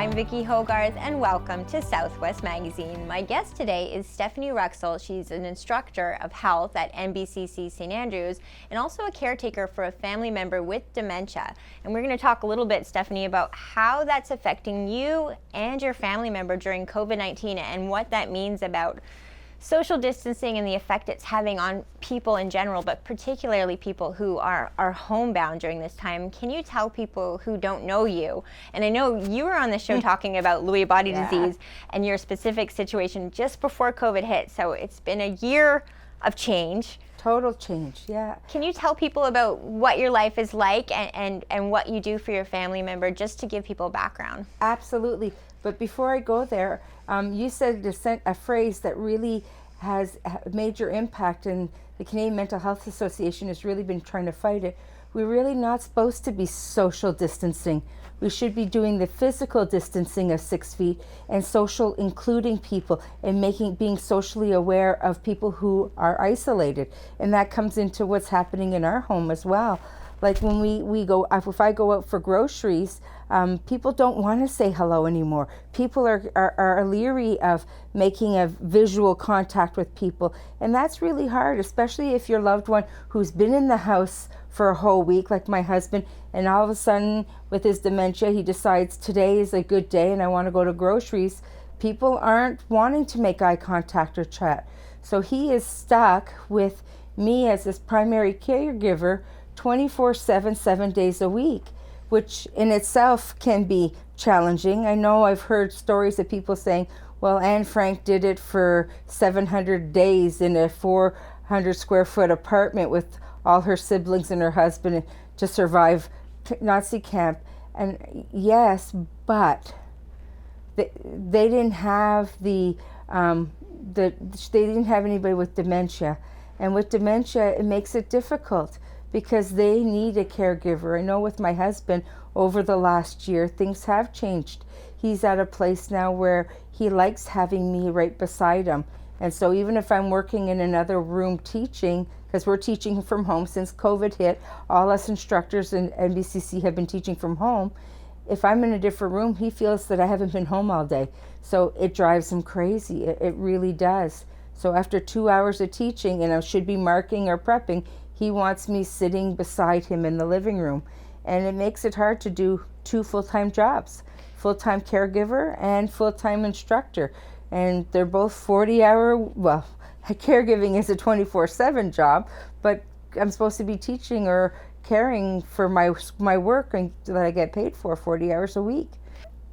I'm Vicki Hogarth and welcome to Southwest Magazine. My guest today is Stephanie Ruckstuhl. She's an instructor of health at NBCC St. Andrews and also a caretaker for a family member with dementia. And we're going to talk a little bit, Stephanie, about how that's affecting you and your family member during COVID-19 and what that means about social distancing and the effect it's having on people in general, but particularly people who are homebound during this time. Can you tell people who don't know you, and I know you were on the show talking about Lewy body disease and your specific situation just before COVID hit, so it's been a year of change. Total change, yeah. Can you tell people about what your life is like and what you do for your family member, just to give people background? Absolutely. But before I go there, you said a phrase that really has a major impact, and the Canadian Mental Health Association has really been trying to fight it. We're really not supposed to be social distancing. We should be doing the physical distancing of 6 feet and social including people and being socially aware of people who are isolated. And that comes into what's happening in our home as well. Like when we go, if I go out for groceries, people don't want to say hello anymore. People are leery of making a visual contact with people. And that's really hard, especially if your loved one who's been in the house for a whole week, like my husband, and all of a sudden with his dementia, he decides today is a good day and I want to go to groceries. People aren't wanting to make eye contact or chat. So he is stuck with me as his primary caregiver 24/7, 7 days a week, which in itself can be challenging. I know I've heard stories of people saying, well, Anne Frank did it for 700 days in a 400 square foot apartment with all her siblings and her husband to survive Nazi camp. And yes, but they didn't have they didn't have anybody with dementia. And with dementia, it makes it difficult, because they need a caregiver. I know with my husband, over the last year, things have changed. He's at a place now where he likes having me right beside him. And so even if I'm working in another room teaching, because we're teaching from home since COVID hit, all us instructors in NBCC have been teaching from home. If I'm in a different room, he feels that I haven't been home all day. So it drives him crazy. It really does. So after 2 hours of teaching, and I should be marking or prepping, he wants me sitting beside him in the living room. And it makes it hard to do 2 full-time jobs, full-time caregiver and full-time instructor. And they're both 40-hour, well, caregiving is a 24/7 job, but I'm supposed to be teaching or caring for my work and that I get paid for 40 hours a week.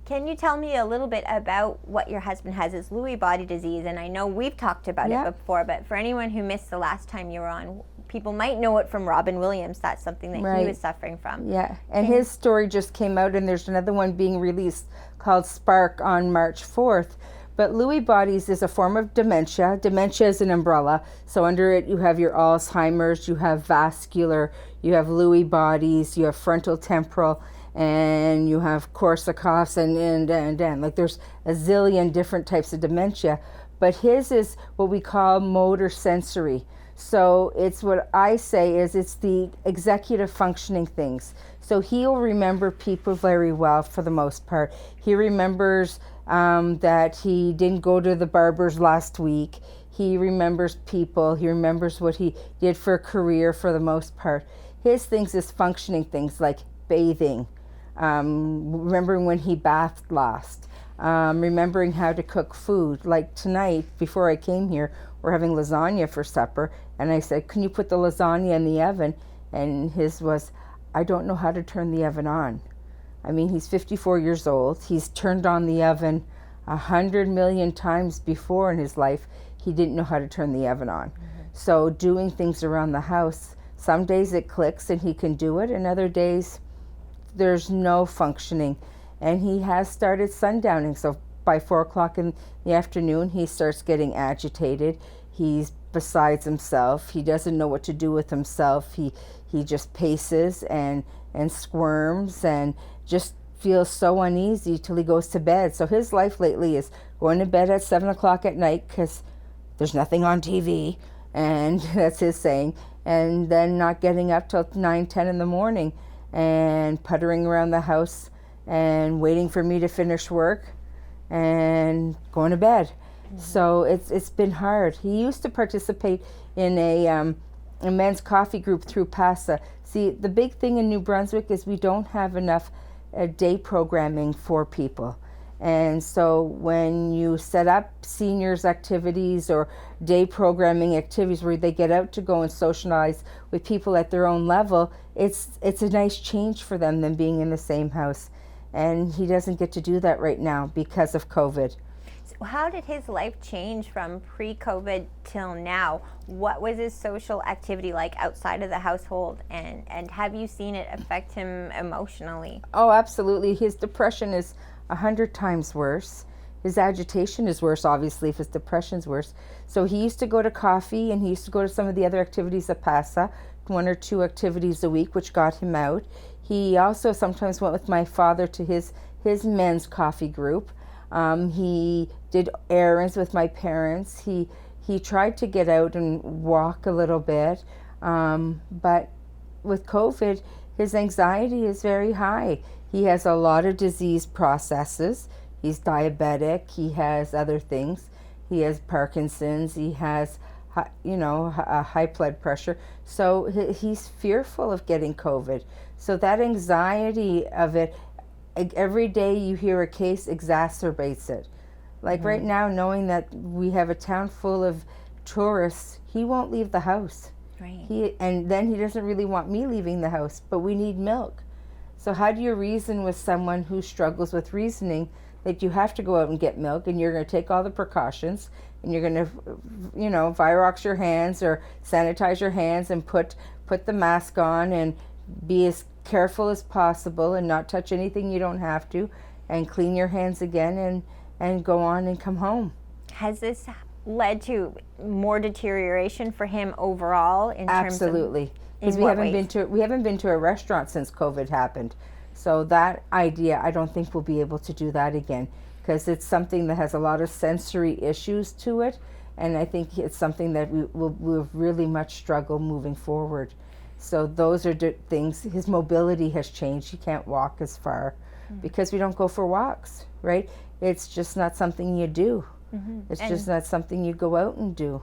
Can you tell me a little bit about what your husband has, is Lewy body disease? And I know we've talked about it before, but for anyone who missed the last time you were on, people might know it from Robin Williams. That's something that he was suffering from. Yeah, and his story just came out, and there's another one being released called Spark on March 4th. But Lewy bodies is a form of dementia. Dementia is an umbrella. So under it, you have your Alzheimer's, you have vascular, you have Lewy bodies, you have frontal temporal, and you have Korsakoff's and like there's a zillion different types of dementia. But his is what we call motor sensory. So it's what I say is it's the executive functioning things. So he'll remember people very well for the most part. He remembers that he didn't go to the barber's last week. He remembers people. He remembers what he did for a career for the most part. His things is functioning things like bathing, remembering when he bathed last, remembering how to cook food. Like tonight, before I came here, we're having lasagna for supper, and I said, can you put the lasagna in the oven? And his was, I don't know how to turn the oven on. I mean, he's 54 years old. He's turned on the oven 100 million times before in his life. He didn't know how to turn the oven on. So doing things around the house, some days it clicks and he can do it, and other days there's no functioning. And he has started sundowning, so by 4 o'clock in the afternoon, he starts getting agitated. He's besides himself. He doesn't know what to do with himself. He just paces and squirms and just feels so uneasy till he goes to bed. So his life lately is going to bed at 7 o'clock at night because there's nothing on TV, and that's his saying, and then not getting up till 9, 10 in the morning and puttering around the house and waiting for me to finish work and going to bed. So it's been hard. He used to participate in a men's coffee group through PASA. See, the big thing in New Brunswick is we don't have enough day programming for people. And so when you set up seniors activities or day programming activities where they get out to go and socialize with people at their own level, it's a nice change for them than being in the same house. And he doesn't get to do that right now because of COVID. So how did his life change from pre-COVID till now? What was his social activity like outside of the household, and have you seen it affect him emotionally? Oh, absolutely. His depression is 100 times worse. His agitation is worse, obviously, if his depression's worse. So he used to go to coffee, and he used to go to some of the other activities at PASA, 1 or 2 activities a week, which got him out. He also sometimes went with my father to his men's coffee group. He did errands with my parents. He tried to get out and walk a little bit, but with COVID, his anxiety is very high. He has a lot of disease processes. He's diabetic. He has other things. He has Parkinson's. He has, high blood pressure. So he's fearful of getting COVID. So that anxiety of it, every day you hear a case, exacerbates it. Like right now, knowing that we have a town full of tourists, he won't leave the house. Right. And then he doesn't really want me leaving the house, but we need milk. So how do you reason with someone who struggles with reasoning that you have to go out and get milk, and you're going to take all the precautions, and you're going to, Virox your hands or sanitize your hands and put the mask on and be as careful as possible and not touch anything you don't have to, and clean your hands again and go on and come home. Has this led to more deterioration for him overall in Absolutely. terms of Because we haven't been to a restaurant since COVID happened. So that idea, I don't think we'll be able to do that again, because it's something that has a lot of sensory issues to it, and I think it's something that we'll really much struggle moving forward. So those are things. His mobility has changed. He can't walk as far because we don't go for walks, right? It's just not something you do. It's just not something you go out and do.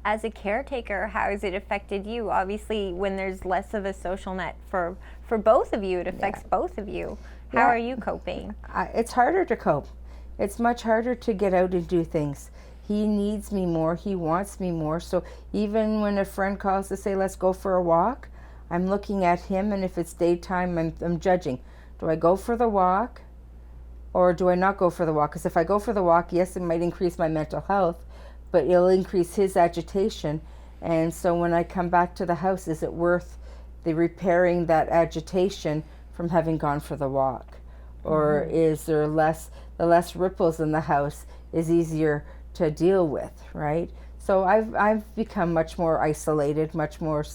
As a caretaker, how has it affected you? Obviously, when there's less of a social net for both of you, it affects both of you. How are you coping? It's harder to cope. It's much harder to get out and do things. He needs me more. He wants me more. So even when a friend calls to say, let's go for a walk, I'm looking at him, and if it's daytime, I'm judging. Do I go for the walk or do I not go for the walk? Because if I go for the walk, yes, it might increase my mental health, but it'll increase his agitation. And so when I come back to the house, is it worth the repairing that agitation from having gone for the walk? Or is there the less ripples in the house is easier to deal with, right? So I've become much more isolated, much more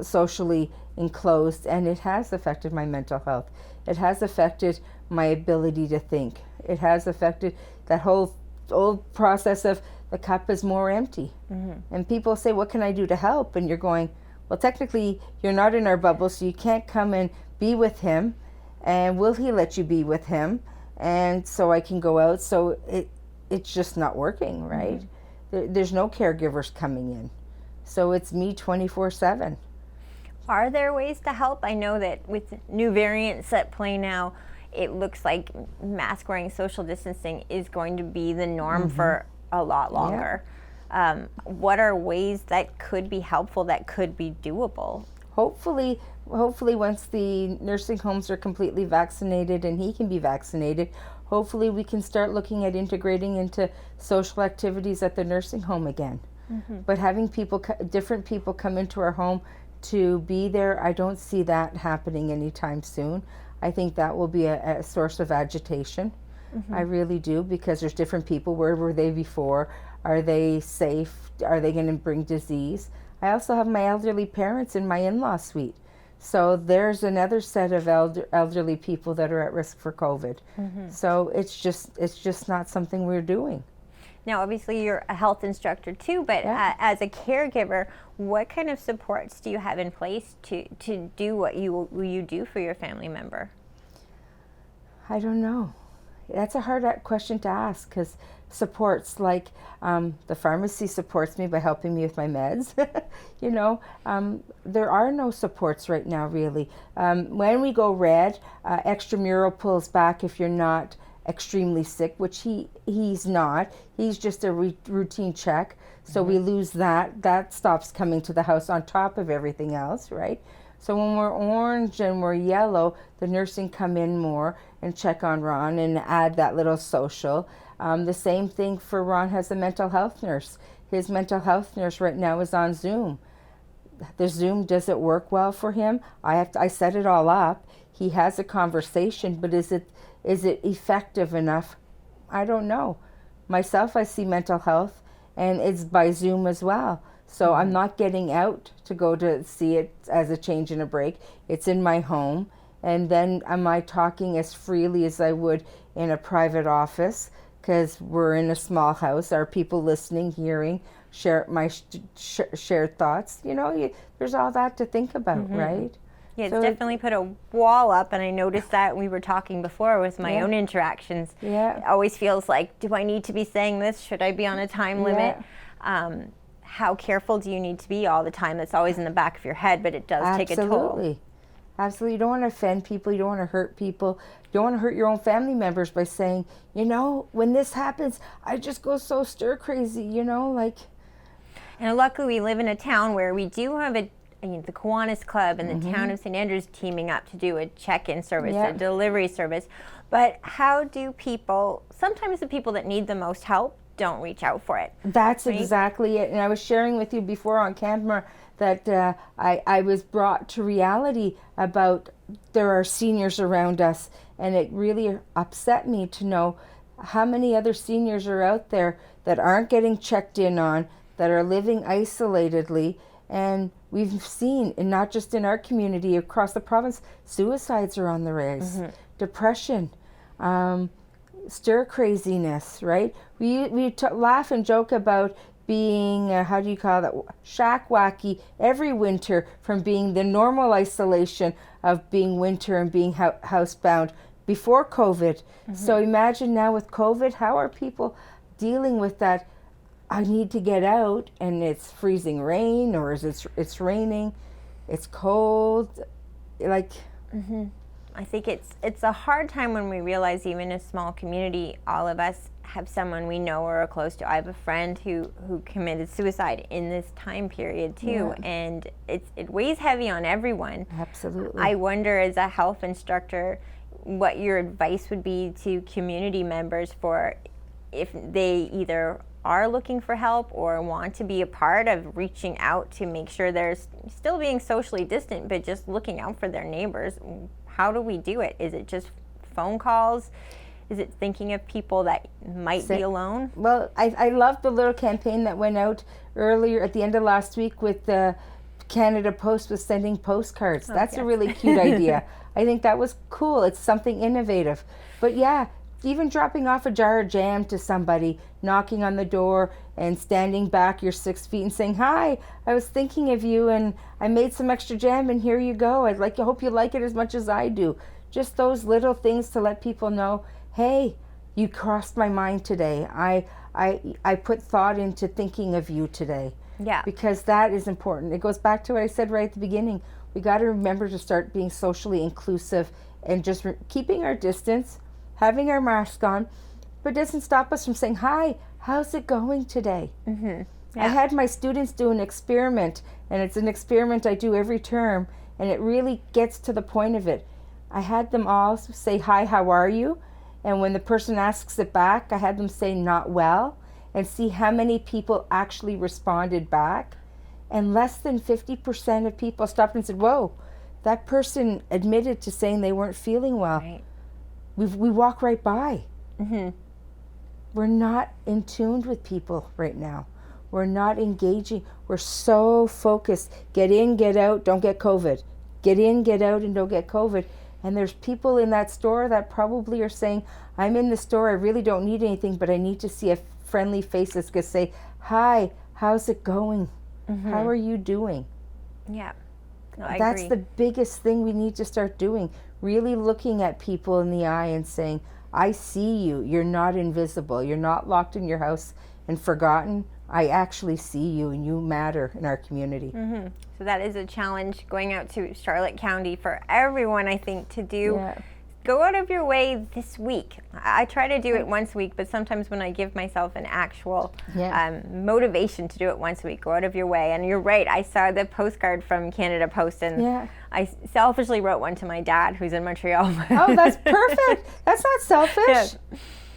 socially enclosed, and it has affected my mental health. It has affected my ability to think. It has affected that whole old process of the cup is more empty. And people say, what can I do to help? And you're going, well, technically you're not in our bubble, so you can't come and be with him, and will he let you be with him? And so I can go out. So it's just not working, right? There's no caregivers coming in, so it's me 24/7. Are there ways to help? I know that with new variants at play now, it looks like mask wearing, social distancing is going to be the norm for a lot longer. What are ways that could be helpful, that could be doable? Hopefully once the nursing homes are completely vaccinated and he can be vaccinated, hopefully we can start looking at integrating into social activities at the nursing home again. But having different people come into our home to be there, I don't see that happening anytime soon. I think that will be a source of agitation. I really do, because there's different people. Where were they before? Are they safe? Are they going to bring disease? I also have my elderly parents in my in-law suite. So there's another set of elderly people that are at risk for COVID. So it's just not something we're doing. Now, obviously, you're a health instructor too, but as a caregiver, what kind of supports do you have in place to do what you do for your family member? I don't know. That's a hard question to ask, because supports like the pharmacy supports me by helping me with my meds. There are no supports right now, really. When we go red, extramural pulls back if you're not extremely sick, which he's not. He's just a routine check. So we lose that. That stops coming to the house on top of everything else, right? So when we're orange and we're yellow, the nursing come in more and check on Ron and add that little social. The same thing for Ron has a mental health nurse. His mental health nurse right now is on Zoom. The Zoom doesn't work well for him. I set it all up. He has a conversation, but is it effective enough? I don't know. Myself, I see mental health, and it's by Zoom as well. So I'm not getting out to go to see it as a change and a break. It's in my home. And then am I talking as freely as I would in a private office? Because we're in a small house. Are people listening, hearing, share my shared thoughts? There's all that to think about, right? Yeah, it's definitely put a wall up, and I noticed that we were talking before with my own interactions. Yeah. It always feels like, do I need to be saying this? Should I be on a time limit? How careful do you need to be all the time? That's always in the back of your head, but it does take a toll. Absolutely. You don't want to offend people. You don't want to hurt people. You don't want to hurt your own family members by saying, when this happens, I just go so stir crazy, And luckily we live in a town where we do have the Kiwanis Club and the town of St. Andrews teaming up to do a check-in service, a delivery service. But how do sometimes the people that need the most help don't reach out for it? That's right? Exactly it. And I was sharing with you before on camera that I was brought to reality about there are seniors around us, and it really upset me to know how many other seniors are out there that aren't getting checked in on, that are living isolatedly. And we've seen, and not just in our community, across the province, suicides are on the rise, depression, stir craziness, right? We laugh and joke about being, shack wacky every winter from being the normal isolation of being winter and being housebound before COVID. So imagine now with COVID, how are people dealing with that? I need to get out, and it's freezing rain, or it's raining, it's cold, I think it's a hard time when we realize, even in a small community, all of us have someone we know or are close to. I have a friend who committed suicide in this time period too, and it weighs heavy on everyone. Absolutely. I wonder, as a health instructor, what your advice would be to community members for if they either are looking for help or want to be a part of reaching out to make sure they're still being socially distant, but just looking out for their neighbors. How do we do it? Is it just phone calls? Is it thinking of people that might be alone? Well, I love the little campaign that went out earlier at the end of last week with the Canada Post was sending postcards. That's a really cute idea. I think that was cool. It's something innovative. But yeah, even dropping off a jar of jam to somebody, knocking on the door and standing back your 6 feet and saying, "Hi, I was thinking of you and I made some extra jam and here you go. I hope you like it as much as I do." Just those little things to let people know, hey, you crossed my mind today. I put thought into thinking of you today. Yeah. Because that is important. It goes back to what I said right at the beginning. We got to remember to start being socially inclusive and just keeping our distance, having our mask on, but it doesn't stop us from saying, "Hi, how's it going today?" Yeah. I had my students do an experiment, and it's an experiment I do every term, and it really gets to the point of it. I had them all say, "Hi, how are you?" And when the person asks it back, I had them say, "Not well," and see how many people actually responded back. And less than 50% of people stopped and said, "Whoa, that person admitted to saying they weren't feeling well." Right. We walk right by. We're not in tune with people right now. We're not engaging. We're so focused. Get in, get out, don't get COVID. Get in, get out, and don't get COVID. And there's people in that store that probably are saying, "I'm in the store, I really don't need anything, but I need to see a friendly face that's going to say, 'Hi, how's it going? How are you doing?'" Yeah. I That's agree. the biggest thing we need to start doing. Really looking at people in the eye and saying, I see you. You're not invisible. You're not locked in your house and forgotten. I actually see you and you matter in our community. So that is a challenge going out to Charlotte County for everyone, I think, to do. Yeah. Go out of your way this week. I try to do it once a week, but sometimes when I give myself an actual motivation to do it once a week, go out of your way. And you're right, I saw the postcard from Canada Post, and I selfishly wrote one to my dad, who's in Montreal. Oh, that's perfect. That's not selfish. Yes.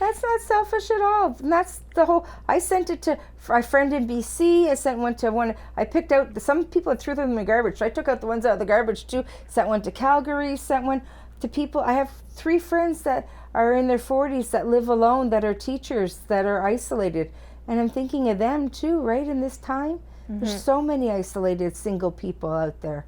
That's not selfish at all. And that's the whole, I sent it to my friend in BC. I sent one to one, I picked out, some people had threw them in the garbage. So I took out the ones out of the garbage too. Sent one to Calgary, sent one to people. I have 3 friends that are in their 40s that live alone, that are teachers, that are isolated. And I'm thinking of them too, right, in this time. There's so many isolated single people out there.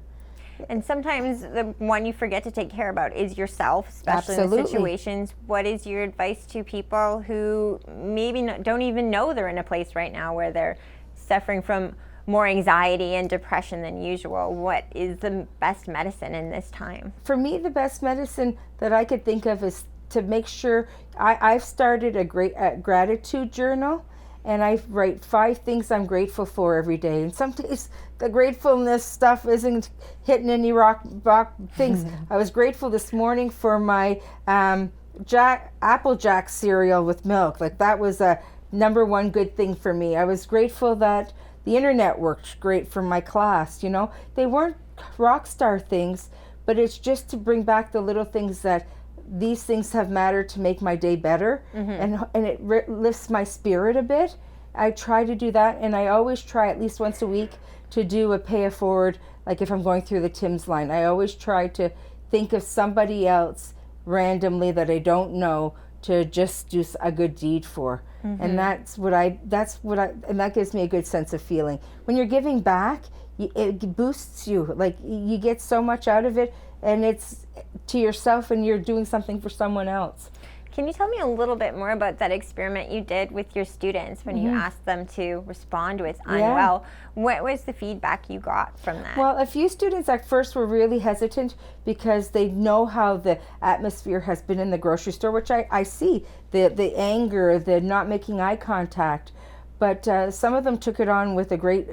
And sometimes the one you forget to take care about is yourself, especially in the situations. What is your advice to people who maybe don't even know they're in a place right now where they're suffering from more anxiety and depression than usual? What is the best medicine in this time? For me, the best medicine that I could think of is to make sure, I've started a gratitude journal. And I write 5 things I'm grateful for every day. And some days the gratefulness stuff isn't hitting any rock things. I was grateful this morning for my Apple Jack cereal with milk. Like, that was a #1 good thing for me. I was grateful that the internet worked great for my class. You know, they weren't rock star things, but it's just to bring back the little things that these things have mattered to make my day better, and it lifts my spirit a bit. I try to do that, and I always try at least once a week to do a pay it forward. Like if I'm going through the Tim's line, I always try to think of somebody else randomly that I don't know to just do a good deed for. And and that gives me a good sense of feeling. When you're giving back, it boosts you. Like, you get so much out of it, and it's to yourself, and you're doing something for someone else. Can you tell me a little bit more about that experiment you did with your students when you asked them to respond with unwell? What was the feedback you got from that? Well, a few students at first were really hesitant because they know how the atmosphere has been in the grocery store, which I see, the anger, the not making eye contact. But some of them took it on with a great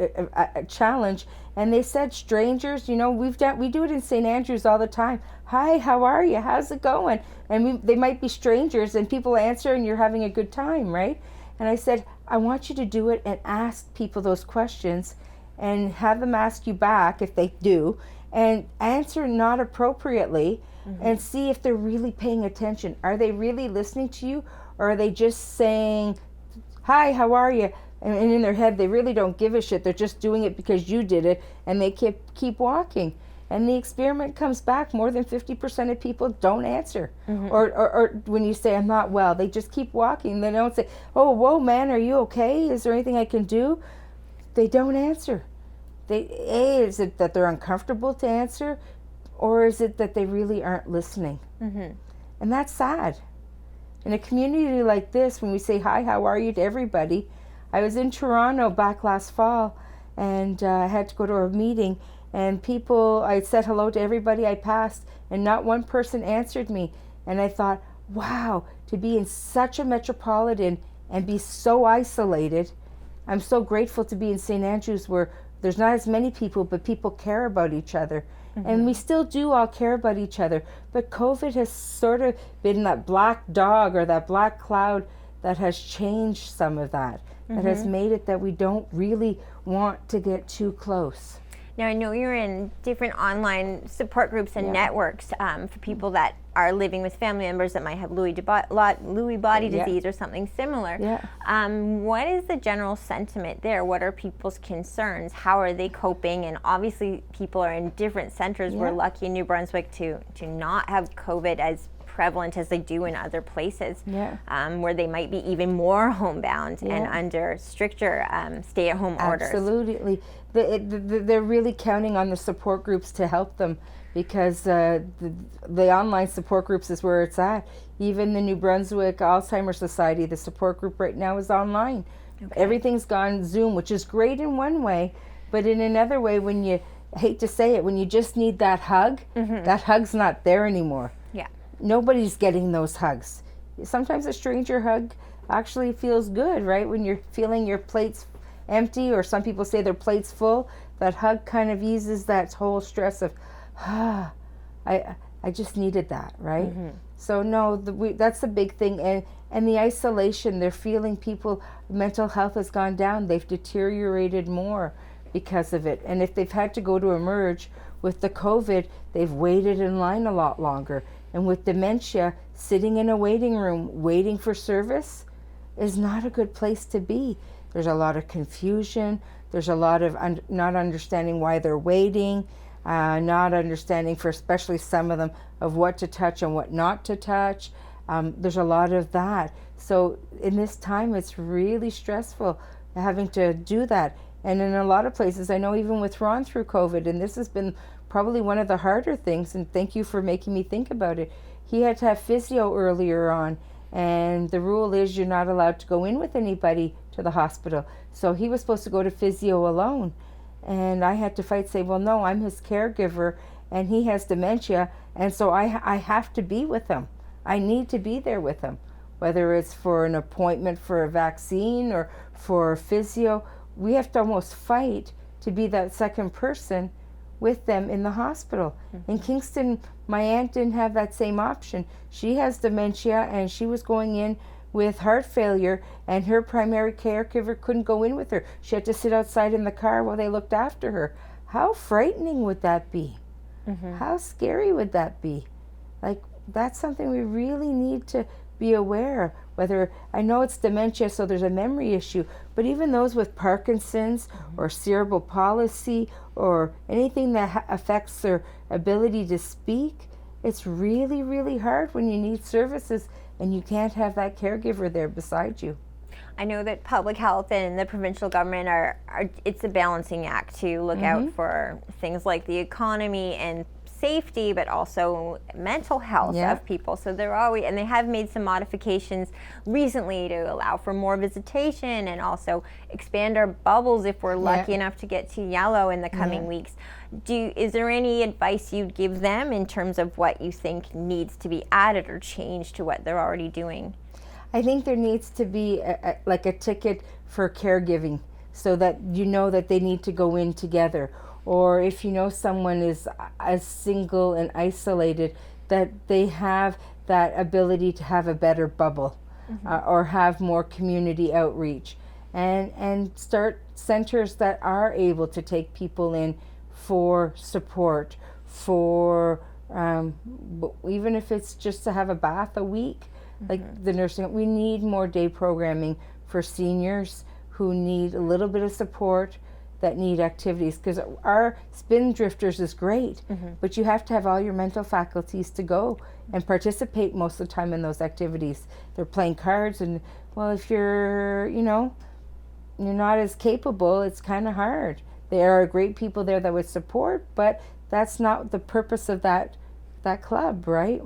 challenge, and they said, strangers, you know, we do it in St. Andrews all the time. Hi, how are you? How's it going? And they might be strangers, and people answer, and you're having a good time, right? And I said, I want you to do it and ask people those questions, and have them ask you back if they do, and answer not appropriately, and see if they're really paying attention. Are they really listening to you, or are they just saying, hi, how are you? And in their head, they really don't give a shit. They're just doing it because you did it, and they keep walking. And the experiment comes back, more than 50% of people don't answer. Or when you say, I'm not well, they just keep walking. They don't say, oh, whoa, man, are you okay? Is there anything I can do? They don't answer. Is it that they're uncomfortable to answer, or is it that they really aren't listening? And that's sad. In a community like this, when we say, hi, how are you to everybody. I was in Toronto back last fall, and I had to go to a meeting, and I said hello to everybody I passed, and not one person answered me. And I thought, wow, to be in such a metropolitan and be so isolated. I'm so grateful to be in St. Andrews, where there's not as many people, but people care about each other. And we still do all care about each other. But COVID has sort of been that black dog, or that black cloud, that has changed some of that. That has made it that we don't really want to get too close. Now, I know you're in different online support groups and networks for people that are living with family members that might have Lewy body disease or something similar. What is the general sentiment there? What are people's concerns? How are they coping? And obviously, people are in different centers. We're lucky in New Brunswick to not have COVID as prevalent as they do in other places, where they might be even more homebound and under stricter stay-at-home orders. Absolutely. They're really counting on the support groups to help them, because the online support groups is where it's at. Even the New Brunswick Alzheimer's Society, the support group right now is online. Everything's gone Zoom, which is great in one way, but in another way, when I hate to say it, when you just need that hug, that hug's not there anymore. Yeah. Nobody's getting those hugs. Sometimes a stranger hug actually feels good, right? When you're feeling your plate's empty, or some people say their plate's full, that hug kind of eases that whole stress of, I just needed that, right? So no, that's the big thing. And the isolation, they're feeling mental health has gone down. They've deteriorated more because of it. And if they've had to go to emerge with the COVID, they've waited in line a lot longer. And with dementia, sitting in a waiting room, waiting for service is not a good place to be. There's a lot of confusion. There's a lot of not understanding why they're waiting, not understanding, for especially some of them, of what to touch and what not to touch. There's a lot of that. So in this time, it's really stressful having to do that. And in a lot of places, I know even with Ron through COVID, and this has been probably one of the harder things, and thank you for making me think about it. He had to have physio earlier on, and the rule is you're not allowed to go in with anybody to the hospital. So he was supposed to go to physio alone. And I had to fight, say, well, no, I'm his caregiver, and he has dementia, and so I have to be with him. I need to be there with him, whether it's for an appointment for a vaccine or for physio. We have to almost fight to be that second person with them in the hospital. In Kingston, my aunt didn't have that same option. She has dementia, and she was going in with heart failure, and her primary caregiver couldn't go in with her. She had to sit outside in the car while they looked after her. How frightening would that be? How scary would that be? Like, that's something we really need to be aware of. Whether, I know it's dementia, so there's a memory issue, but even those with Parkinson's or cerebral palsy or anything that affects their ability to speak, it's really, really hard when you need services and you can't have that caregiver there beside you. I know that public health and the provincial government are it's a balancing act to look out for things like the economy and safety, but also mental health of people. So they're always, and they have made some modifications recently to allow for more visitation and also expand our bubbles if we're lucky enough to get to yellow in the coming weeks. Is there any advice you'd give them in terms of what you think needs to be added or changed to what they're already doing? I think there needs to be like a ticket for caregiving, so that you know that they need to go in together. Or if you know someone is single and isolated, that they have that ability to have a better bubble, or have more community outreach, and start centers that are able to take people in for support, for even if it's just to have a bath a week, like the nursing. We need more day programming for seniors who need a little bit of support, that need activities, because our spin drifters is great, but you have to have all your mental faculties to go and participate most of the time in those activities. They're playing cards, and well, if you're you're not as capable, it's kind of hard. There are great people there that would support, but that's not the purpose of that club, right?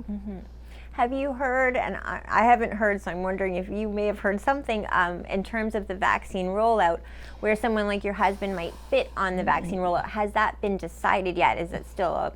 Have you heard, and I haven't heard, so I'm wondering if you may have heard something in terms of the vaccine rollout, where someone like your husband might fit on the vaccine rollout. Has that been decided yet? Is it still a...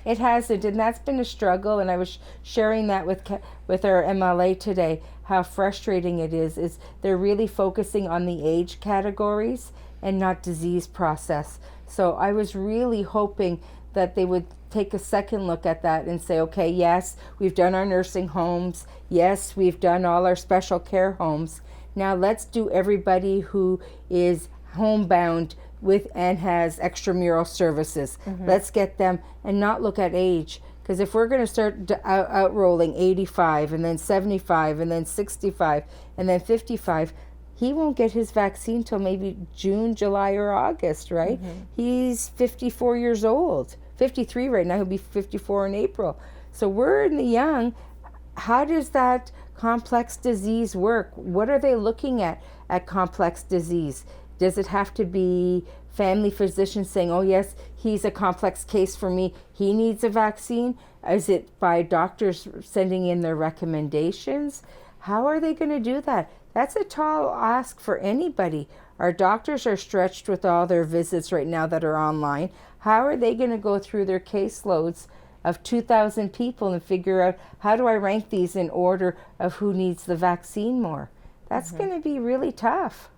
It hasn't, and that's been a struggle, and I was sharing that with our MLA today, how frustrating it is they're really focusing on the age categories and not disease process. So I was really hoping that they would take a second look at that and say, okay, yes, we've done our nursing homes. Yes, we've done all our special care homes. Now let's do everybody who is homebound with and has extramural services. Let's get them and not look at age. Because if we're going to start outrolling 85 and then 75 and then 65 and then 55, he won't get his vaccine till maybe June, July, or August, right? He's 54 years old. 53 right now, he'll be 54 in April. So we're in the young. How does that complex disease work? What are they looking at complex disease? Does it have to be family physicians saying, oh yes, he's a complex case for me, he needs a vaccine? Is it by doctors sending in their recommendations? How are they going to do that? That's a tall ask for anybody. Our doctors are stretched with all their visits right now that are online. How are they going to go through their caseloads of 2,000 people and figure out, how do I rank these in order of who needs the vaccine more? That's going to be really tough.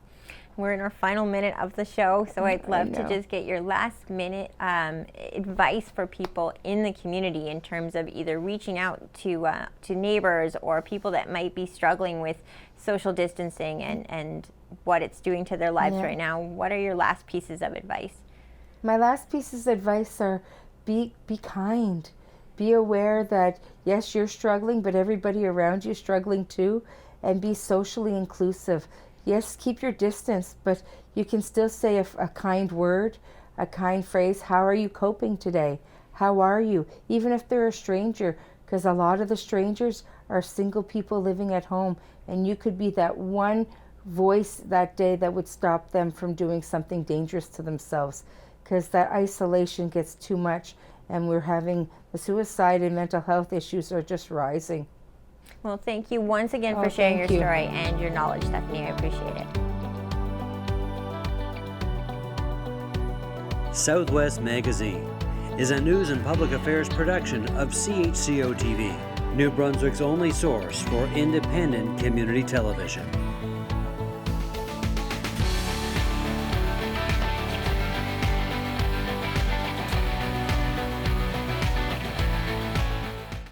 We're in our final minute of the show, so I'd love to just get your last minute advice for people in the community in terms of either reaching out to neighbors or people that might be struggling with social distancing and what it's doing to their lives right now. What are your last pieces of advice? My last pieces of advice are be kind. Be aware that, yes, you're struggling, but everybody around you is struggling too, and be socially inclusive. Yes, keep your distance, but you can still say a kind word, a kind phrase. How are you coping today? How are you? Even if they're a stranger, because a lot of the strangers are single people living at home, and you could be that one voice that day that would stop them from doing something dangerous to themselves, because that isolation gets too much, and we're having the suicide and mental health issues are just rising. Well, thank you once again for sharing your story and your knowledge, Stephanie. I appreciate it. Southwest Magazine is a news and public affairs production of CHCO-TV, New Brunswick's only source for independent community television.